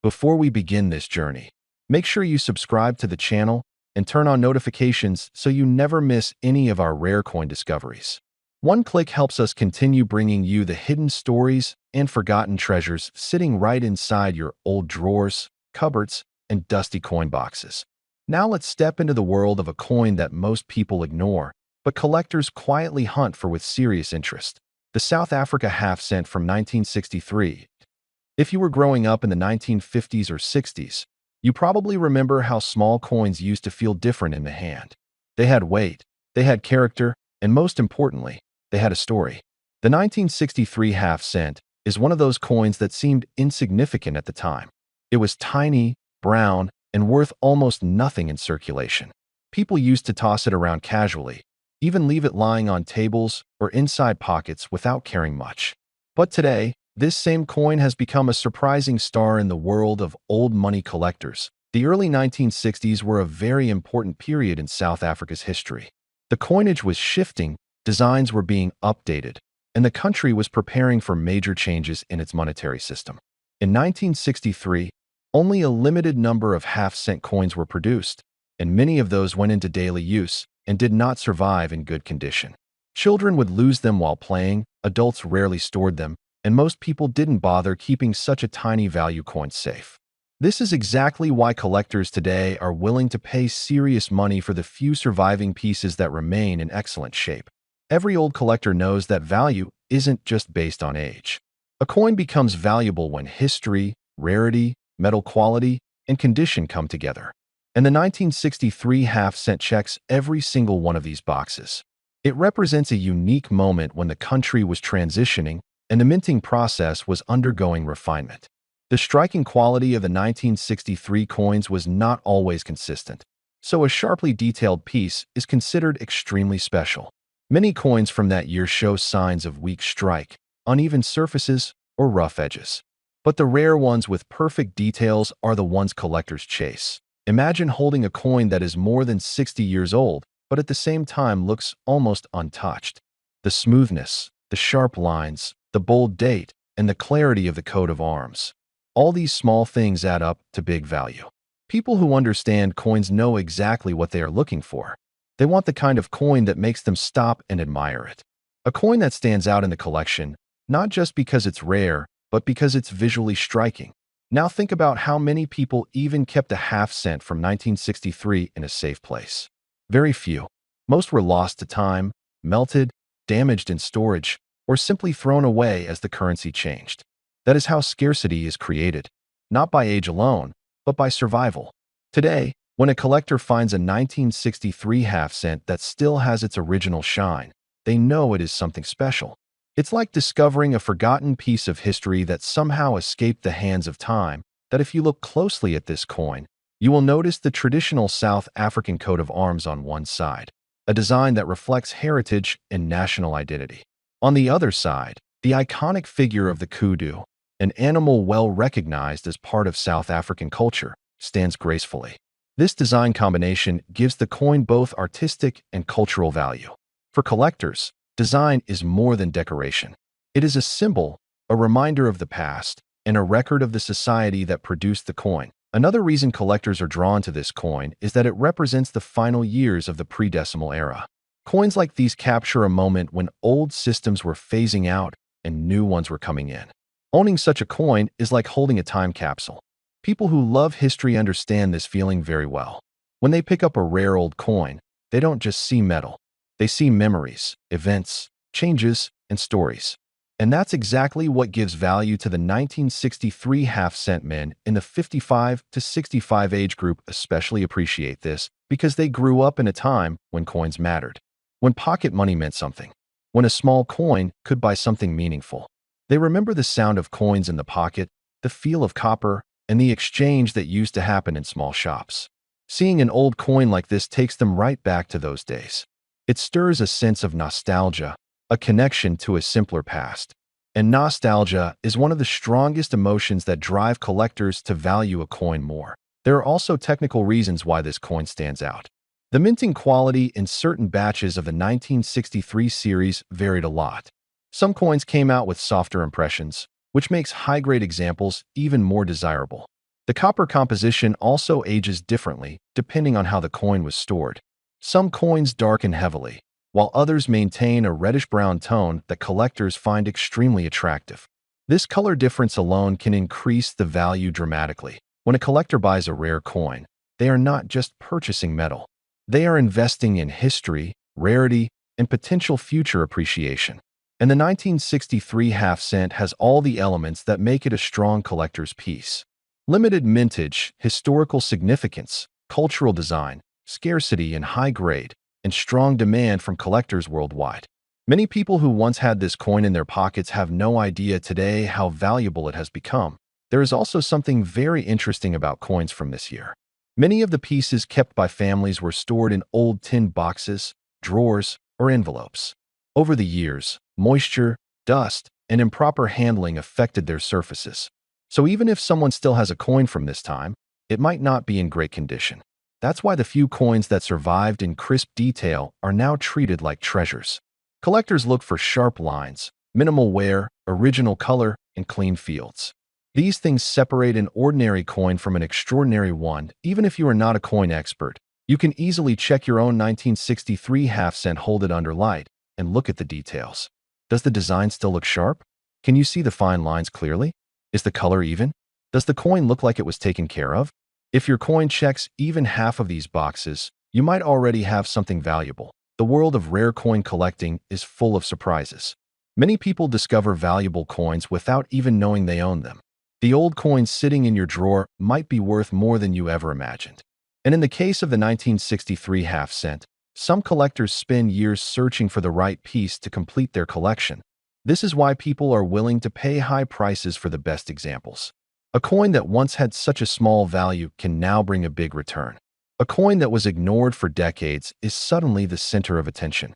Before we begin this journey, make sure you subscribe to the channel and turn on notifications so you never miss any of our rare coin discoveries. One click helps us continue bringing you the hidden stories and forgotten treasures sitting right inside your old drawers, cupboards, and dusty coin boxes. Now let's step into the world of a coin that most people ignore, but collectors quietly hunt for with serious interest: the South Africa half cent from 1963. If you were growing up in the 1950s or 60s, you probably remember how small coins used to feel different in the hand. They had weight, they had character, and most importantly, they had a story. The 1963 half cent is one of those coins that seemed insignificant at the time. It was tiny, brown, and worth almost nothing in circulation. People used to toss it around casually, even leave it lying on tables or inside pockets without caring much. But today, this same coin has become a surprising star in the world of old money collectors. The early 1960s were a very important period in South Africa's history. The coinage was shifting, designs were being updated, and the country was preparing for major changes in its monetary system. In 1963, only a limited number of half-cent coins were produced, and many of those went into daily use and did not survive in good condition. Children would lose them while playing, adults rarely stored them, and most people didn't bother keeping such a tiny value coin safe. This is exactly why collectors today are willing to pay serious money for the few surviving pieces that remain in excellent shape. Every old collector knows that value isn't just based on age. A coin becomes valuable when history, rarity, metal quality, and condition come together. And the 1963 half cent checks every single one of these boxes. It represents a unique moment when the country was transitioning and the minting process was undergoing refinement. The striking quality of the 1963 coins was not always consistent, so a sharply detailed piece is considered extremely special. Many coins from that year show signs of weak strike, uneven surfaces, or rough edges. But the rare ones with perfect details are the ones collectors chase. Imagine holding a coin that is more than 60 years old, but at the same time looks almost untouched. The smoothness, the sharp lines, the bold date, and the clarity of the coat of arms. All these small things add up to big value. People who understand coins know exactly what they are looking for. They want the kind of coin that makes them stop and admire it. A coin that stands out in the collection, not just because it's rare, but because it's visually striking. Now think about how many people even kept a half cent from 1963 in a safe place. Very few. Most were lost to time, melted, damaged in storage, or simply thrown away as the currency changed. That is how scarcity is created, not by age alone, but by survival. Today, when a collector finds a 1963 half cent that still has its original shine, they know it is something special. It's like discovering a forgotten piece of history that somehow escaped the hands of time. That if you look closely at this coin, you will notice the traditional South African coat of arms on one side, a design that reflects heritage and national identity. On the other side, the iconic figure of the kudu, an animal well recognized as part of South African culture, stands gracefully. This design combination gives the coin both artistic and cultural value. For collectors, design is more than decoration. It is a symbol, a reminder of the past, and a record of the society that produced the coin. Another reason collectors are drawn to this coin is that it represents the final years of the pre-decimal era. Coins like these capture a moment when old systems were phasing out and new ones were coming in. Owning such a coin is like holding a time capsule. People who love history understand this feeling very well. When they pick up a rare old coin, they don't just see metal. They see memories, events, changes, and stories. And that's exactly what gives value to the 1963 half-cent men in the 55 to 65 age group. Especially appreciate this because they grew up in a time when coins mattered, when pocket money meant something, when a small coin could buy something meaningful. They remember the sound of coins in the pocket, the feel of copper, and the exchange that used to happen in small shops. Seeing an old coin like this takes them right back to those days. It stirs a sense of nostalgia, a connection to a simpler past. And nostalgia is one of the strongest emotions that drive collectors to value a coin more. There are also technical reasons why this coin stands out. The minting quality in certain batches of the 1963 series varied a lot. Some coins came out with softer impressions, which makes high-grade examples even more desirable. The copper composition also ages differently depending on how the coin was stored. Some coins darken heavily, while others maintain a reddish-brown tone that collectors find extremely attractive. This color difference alone can increase the value dramatically. When a collector buys a rare coin, they are not just purchasing metal. They are investing in history, rarity, and potential future appreciation. And the 1963 half-cent has all the elements that make it a strong collector's piece. Limited mintage, historical significance, cultural design, scarcity and high grade, and strong demand from collectors worldwide. Many people who once had this coin in their pockets have no idea today how valuable it has become. There is also something very interesting about coins from this year. Many of the pieces kept by families were stored in old tin boxes, drawers, or envelopes. Over the years, moisture, dust, and improper handling affected their surfaces. So even if someone still has a coin from this time, it might not be in great condition. That's why the few coins that survived in crisp detail are now treated like treasures. Collectors look for sharp lines, minimal wear, original color, and clean fields. These things separate an ordinary coin from an extraordinary one. Even if you are not a coin expert, you can easily check your own 1963 half-cent, hold it under light, and look at the details. Does the design still look sharp? Can you see the fine lines clearly? Is the color even? Does the coin look like it was taken care of? If your coin checks even half of these boxes, you might already have something valuable. The world of rare coin collecting is full of surprises. Many people discover valuable coins without even knowing they own them. The old coins sitting in your drawer might be worth more than you ever imagined. And in the case of the 1963 half-cent, some collectors spend years searching for the right piece to complete their collection. This is why people are willing to pay high prices for the best examples. A coin that once had such a small value can now bring a big return. A coin that was ignored for decades is suddenly the center of attention.